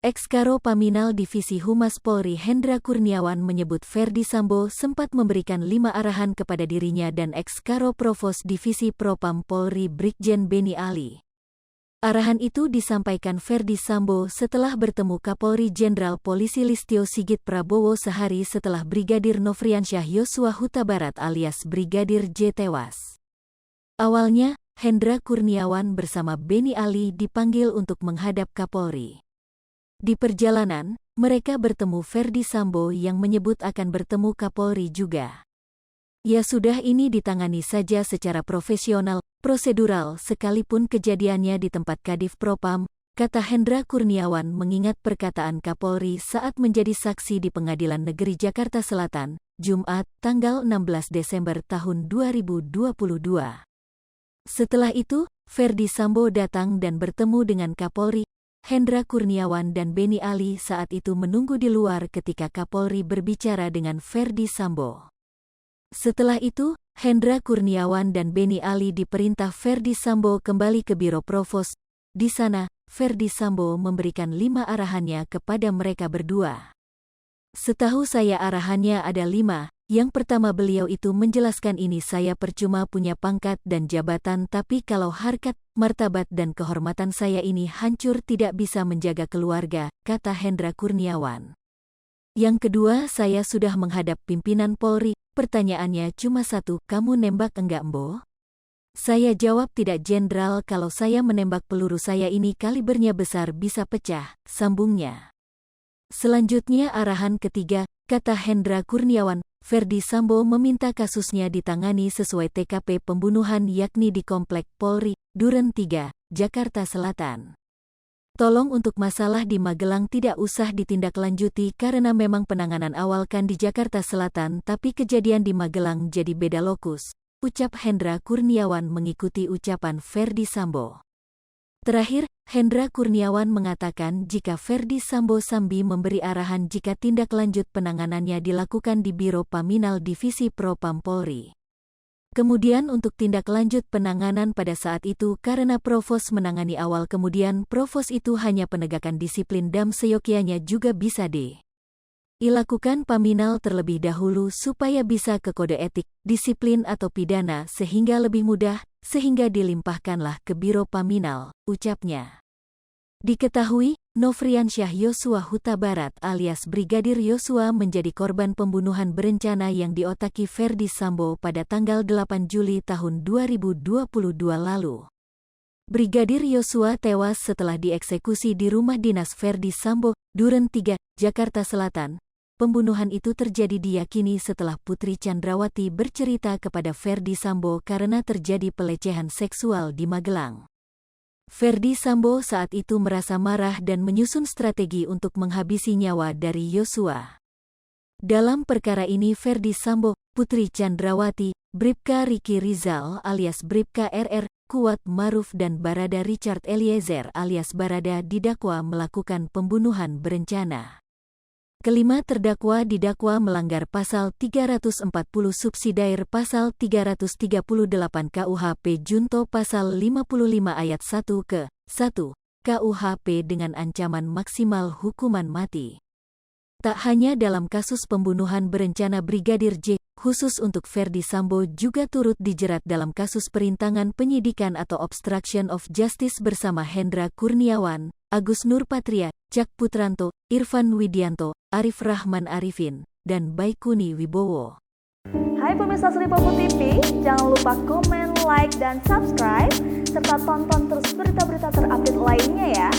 Ex-Karo Paminal Divisi Humas Polri Hendra Kurniawan menyebut Ferdi Sambo sempat memberikan 5 arahan kepada dirinya dan Ex-Karo Provos Divisi Propam Polri Brigjen Beni Ali. Arahan itu disampaikan Ferdi Sambo setelah bertemu Kapolri Jenderal Polisi Listio Sigit Prabowo sehari setelah Brigadir Nofriansyah Yosua Huta Barat alias Brigadir J tewas. Awalnya, Hendra Kurniawan bersama Beni Ali dipanggil untuk menghadap Kapolri. Di perjalanan, mereka bertemu Ferdi Sambo yang menyebut akan bertemu Kapolri juga. Ya sudah, ini ditangani saja secara profesional, prosedural sekalipun kejadiannya di tempat Kadif Propam, kata Hendra Kurniawan mengingat perkataan Kapolri saat menjadi saksi di Pengadilan Negeri Jakarta Selatan, Jumat, tanggal 16 Desember tahun 2022. Setelah itu, Ferdi Sambo datang dan bertemu dengan Kapolri. Hendra Kurniawan dan Beni Ali saat itu menunggu di luar ketika Kapolri berbicara dengan Ferdi Sambo. Setelah itu, Hendra Kurniawan dan Beni Ali diperintah Ferdi Sambo kembali ke Biro Provos. Di sana, Ferdi Sambo memberikan 5 arahannya kepada mereka berdua. Setahu saya arahannya ada 5. Yang pertama, beliau itu menjelaskan, ini saya percuma punya pangkat dan jabatan, tapi kalau harkat, martabat dan kehormatan saya ini hancur, tidak bisa menjaga keluarga, kata Hendra Kurniawan. Yang kedua, saya sudah menghadap pimpinan Polri, pertanyaannya cuma satu, kamu nembak enggak, Mbo? Saya jawab tidak, Jenderal, kalau saya menembak peluru saya ini kalibernya besar, bisa pecah, sambungnya. Selanjutnya arahan ketiga, kata Hendra Kurniawan, Ferdi Sambo meminta kasusnya ditangani sesuai TKP pembunuhan yakni di Komplek Polri, Duren 3, Jakarta Selatan. Tolong untuk masalah di Magelang tidak usah ditindaklanjuti karena memang penanganan awal kan di Jakarta Selatan tapi kejadian di Magelang jadi beda lokus, ucap Hendra Kurniawan mengikuti ucapan Ferdi Sambo. Terakhir, Hendra Kurniawan mengatakan jika Ferdi Sambo sambi memberi arahan jika tindak lanjut penanganannya dilakukan di Biro Paminal Divisi Propam Polri. Kemudian untuk tindak lanjut penanganan pada saat itu karena Provos menangani awal, kemudian Provos itu hanya penegakan disiplin dan seyogyanya juga bisa dilakukan Paminal terlebih dahulu supaya bisa ke kode etik, disiplin atau pidana sehingga lebih mudah, sehingga dilimpahkanlah ke Biro Paminal, ucapnya. Diketahui, Nofriansyah Yosua Huta Barat alias Brigadir Yosua menjadi korban pembunuhan berencana yang diotaki Ferdi Sambo pada tanggal 8 Juli tahun 2022 lalu. Brigadir Yosua tewas setelah dieksekusi di rumah dinas Ferdi Sambo, Duren 3, Jakarta Selatan. Pembunuhan itu terjadi diyakini setelah Putri Chandrawati bercerita kepada Ferdi Sambo karena terjadi pelecehan seksual di Magelang. Ferdi Sambo saat itu merasa marah dan menyusun strategi untuk menghabisi nyawa dari Yosua. Dalam perkara ini Ferdi Sambo, Putri Chandrawati, Bribka Riki Rizal alias Bribka RR, Kuat Maruf dan Barada Richard Eliezer alias Barada didakwa melakukan pembunuhan berencana. Kelima terdakwa didakwa melanggar pasal 340 subsidiar pasal 338 KUHP junto pasal 55 ayat 1 ke 1 KUHP dengan ancaman maksimal hukuman mati. Tak hanya dalam kasus pembunuhan berencana Brigadir J, khusus untuk Ferdi Sambo juga turut dijerat dalam kasus perintangan penyidikan atau obstruction of justice bersama Hendra Kurniawan, Agus Nurpatria, Cak Putranto, Irfan Widianto, Arif Rahman Arifin, dan Baikuni Wibowo. Hai pemirsa Sri Popo TV, jangan lupa komen, like, dan subscribe, serta tonton terus berita-berita terupdate lainnya ya.